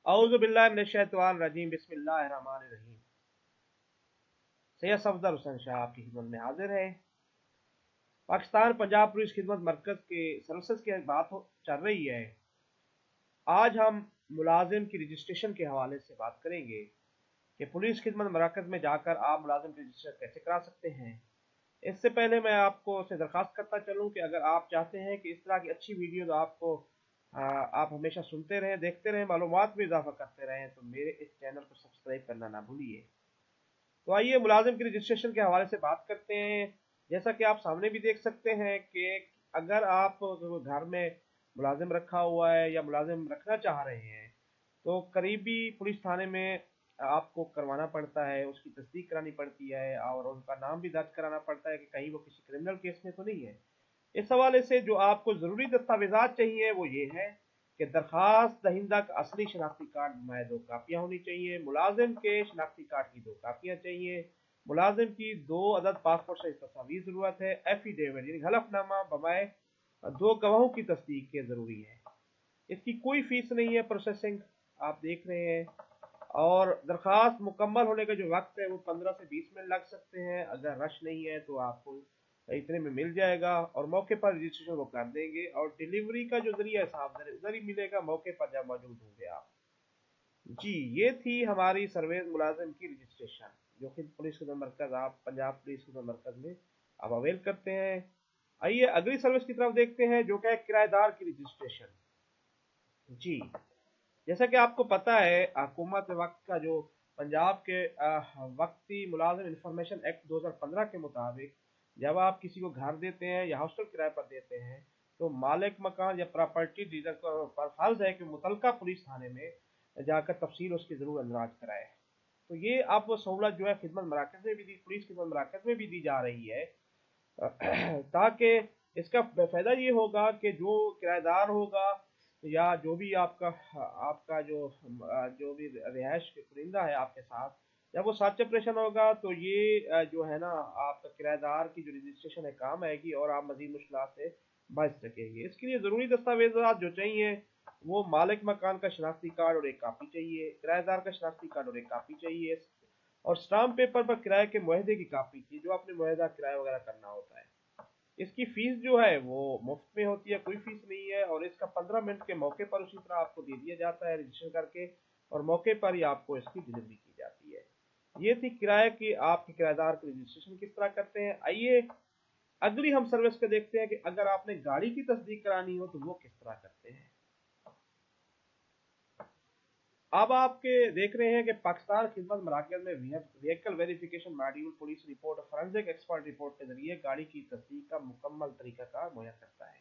औज़ु बिल्लाहि मिनश्शैतानिर रजीम बिस्मिल्लाहिर रहमानिर रहीम। सैयद सफदर हुसैन शाह आपकी खिदमत में हाजिर है। पाकिस्तान पंजाब पुलिस खिदमत मरकज के सर्विसेज की बात चल रही है। आज हम मुलाजिम की रजिस्ट्रेशन के हवाले से बात करेंगे कि पुलिस खिदमत मरकज में जाकर आप मुलाजिम की रजिस्ट्रेशन कैसे करा सकते हैं। इससे पहले मैं आपको से दरख्वास्त करता चलूँ कि अगर आप चाहते हैं कि इस तरह की अच्छी वीडियो आपको आप हमेशा सुनते रहें, देखते रहें, मालूमात में इजाफा करते रहें, तो मेरे इस चैनल को सब्सक्राइब करना ना भूलिए। तो आइए मुलाजिम की रजिस्ट्रेशन के हवाले से बात करते हैं। जैसा कि आप सामने भी देख सकते हैं कि अगर आप घर में मुलाजिम रखा हुआ है या मुलाजिम रखना चाह रहे हैं तो करीबी पुलिस थाने में आपको करवाना पड़ता है, उसकी तस्दीक करानी पड़ती है और उनका नाम भी दर्ज कराना पड़ता है कि कहीं वो किसी क्रिमिनल केस में तो नहीं है। इस हवाले से जो आपको ज़रूरी दस्तावेज़ात चाहिए वो ये है कि दरख्वास्त दहिंदा का असली शनाख्ती कार्ड में 2 कापियाँ होनी चाहिए, मुलाजिम के शनाख्ती कार्ड की 2 कापियाँ चाहिए, मुलाजिम की 2 अदद पासपोर्ट साइज तस्वीर ज़रूरत है, एफिडेविट यानी हलफनामा बमाए 2 गवाहों की तस्दीक के ज़रूरी है। इसकी कोई फीस नहीं है, प्रोसेसिंग आप देख रहे हैं। और दरख्वास्त मुकम्मल होने का जो वक्त है वो 15 से 20 मिनट लग सकते हैं। अगर रश नहीं है तो आपको इतने में मिल जाएगा और मौके पर रजिस्ट्रेशन वो कर देंगे और डिलीवरी का जो जरिया है साहब उधर ही मिलेगा मौके पर जब मौजूद होंगे आप। जी, ये थी हमारी सर्विस मुलाजिम की रजिस्ट्रेशन जो कि पुलिस खिदमत मरकज आप पंजाब पुलिस खिदमत मरकज में आप अवेल करते हैं। आइए अगली सर्विस की तरफ देखते हैं जो कि है किराएदार की रजिस्ट्रेशन। जी, जैसा कि आपको पता है हुकूमत वक्त का जो पंजाब के वक्ती मुलाजिम इंफॉर्मेशन एक्ट 2015 के मुताबिक जब आप किसी को घर देते हैं या हॉस्टल किराए पर देते हैं तो मालिक मकान या प्रॉपर्टी डीलर पर फर्ज है कि मुतलका पुलिस थाने में जाकर तफसील उसकी जरूर अंदराज कराए। तो ये अब सहूलत जो है खिदमत मराकज में भी दी, पुलिस खिदमत मराकज में भी दी जा रही है ताकि इसका फायदा ये होगा कि जो किराएदार होगा या जो भी आपका आपका जो भी रिहायश कुरिंदा है आपके साथ जब वो साथ ऑपरेशन होगा तो ये जो है ना आपका किराएदार की जो रजिस्ट्रेशन है काम आएगी और आप मजीद मुश्किल से बच सकेंगे। इसके लिए ज़रूरी दस्तावेजात जो चाहिए वो मालिक मकान का शनाख्ती कार्ड और एक कापी चाहिए, किराएदार का शनाख्ती कार्ड और एक कापी चाहिए और स्टाम्प पेपर पर किराए के मुआहदे की कापी चाहिए जो आपने मुआहदा किराया वगैरह करना होता है। इसकी फीस जो है वो मुफ्त में होती है, कोई फीस नहीं है और इसका 15 मिनट के मौके पर उसी तरह आपको दे दिया जाता है रजिस्टर करके और मौके पर ही आपको इसकी डिलीवरी की जाती है। ये थी किराए की आपके किराएदार की रजिस्ट्रेशन किस तरह करते हैं। आइए अगली हम सर्विस पे देखते हैं कि अगर आपने गाड़ी की तस्दीक करानी हो तो वो किस तरह करते हैं। अब आपके देख रहे हैं कि पाकिस्तान खिदमत मराकज में vehicle verification module police report और फॉरेंसिक एक्सपर्ट रिपोर्ट के जरिए गाड़ी की तस्दीक का मुकम्मल तरीकाकार मुहैया करता है।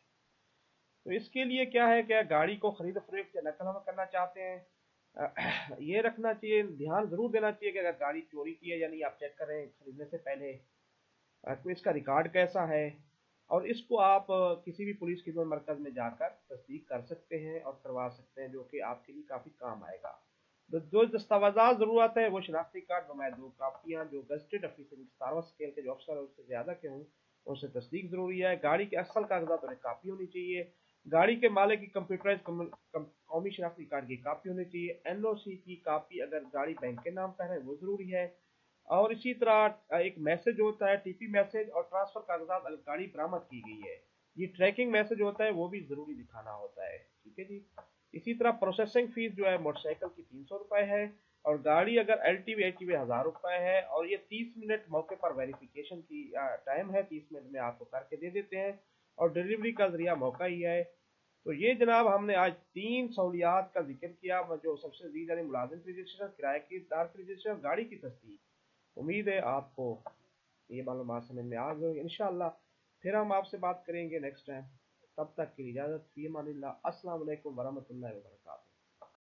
तो इसके लिए क्या है कि गाड़ी को खरीद फरोख्त या नकल हम करना चाहते हैं ये रखना चाहिए, ध्यान जरूर देना चाहिए कि अगर गाड़ी चोरी की है यानी आप चेक करें खरीदने से पहले तो इसका रिकॉर्ड कैसा है और इसको आप किसी भी पुलिस खिदमत मरकज में जाकर तस्दीक कर सकते हैं और करवा सकते हैं जो कि आपके लिए काफ़ी काम आएगा। तो जो दस्तावेज़ात ज़रूरत है वो शनाख्ती कार्ड बमाए 2 कापियाँ जो गजटेड ऑफिसर 17वां स्केल के जो अफसर है उससे ज़्यादा के हों उनसे तस्दीक ज़रूरी है। गाड़ी के असल कागजात और एक कापी होनी चाहिए, गाड़ी के मालिक की कंप्यूटराइज कौमी शनाख्ती कार्ड की कापी होनी चाहिए, एनओसी की कापी अगर गाड़ी बैंक के नाम पर है वो ज़रूरी है और इसी तरह एक मैसेज होता है टीपी मैसेज और ट्रांसफर कागजात अगर गाड़ी बरामद की गई है ये ट्रैकिंग मैसेज होता है वो भी ज़रूरी दिखाना होता है। ठीक है जी। इसी तरह प्रोसेसिंग फीस जो है मोटरसाइकिल की 300 रुपये है और गाड़ी अगर एलटीवी 1000 रुपये है और ये 30 मिनट मौके पर वेरिफिकेशन की टाइम है, 30 मिनट में आपको करके दे देते हैं और डिलीवरी का जरिया मौका ही है। तो ये जनाब हमने आज 3 सहूलियात का जिक्र किया जो सबसे ज़रूरी यानी मुलाजिम की रजिस्ट्रेशन, किराए की दार की रजिस्ट्रेशन, गाड़ी की तस्दीक। उम्मीद है आपको ये मालूमात समझ में आ गई। इंशाअल्लाह फिर हम आपसे बात करेंगे नेक्स्ट टाइम। तब तक के लिए इजाज़त, फी अमानिल्लाह। अस्सलाम वालेकुम वरहमतुल्लाहि वबरकातुहू।